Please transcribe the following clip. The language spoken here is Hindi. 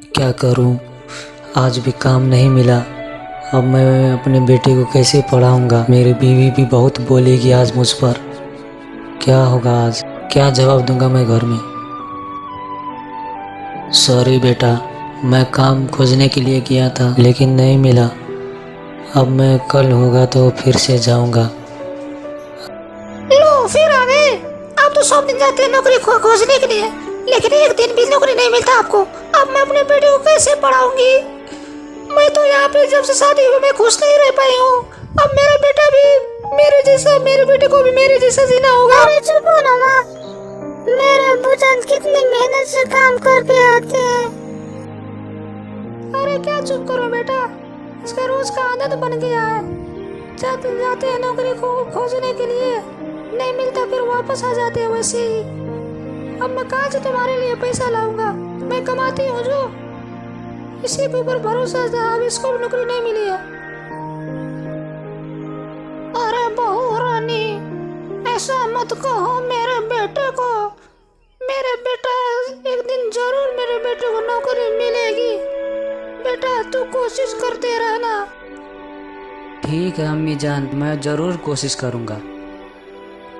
क्या करूं, आज भी काम नहीं मिला। अब मैं अपने बेटे को कैसे पढ़ाऊंगा। मेरी बीवी भी बहुत बोलेगी आज मुझ पर। क्या होगा आज, क्या जवाब दूंगा मैं घर में। सॉरी बेटा, मैं काम खोजने के लिए गया था लेकिन नहीं मिला। अब मैं कल होगा तो फिर से जाऊंगा। लो फिर आ गए। आप तो सब दिन जाते हैं नौकरी खोजने के लिए, लेकिन एक दिन भी नौकरी नहीं मिलता आपको। अब मैं अपने बेटे को कैसे पढ़ाऊंगी। मैं तो यहाँ पे जब से शादी हुई मैं खुश नहीं रह पाई हूँ। अब मेरा बेटा भी मेरे जैसा, मेरे बेटे को भी मेरे जैसा जीना होगा। अरे चुप हो ना माँ, मेरे बुचन कितनी मेहनत से काम करके आते हैं। अरे क्या चुप करो बेटा, इसका रोज का आदत बन गया है। जाते जाते हैं नौकरी खोजने के लिए, नहीं मिलता फिर वापस आ जाते हैं वैसे ही। अब मैं कहाँ से तुम्हारे लिए पैसा लाऊंगा। मैं कमाती हूँ जो, इसी के ऊपर भरोसा था। अब इसको भी नौकरी नहीं मिली है। अरे बहू रानी, ऐसा मत कहो मेरे बेटे को। मेरे बेटा, एक दिन जरूर मेरे बेटे को नौकरी मिलेगी। बेटा तू कोशिश करते रहना। ठीक है अम्मी जान, मैं ज़रूर कोशिश करूंगा।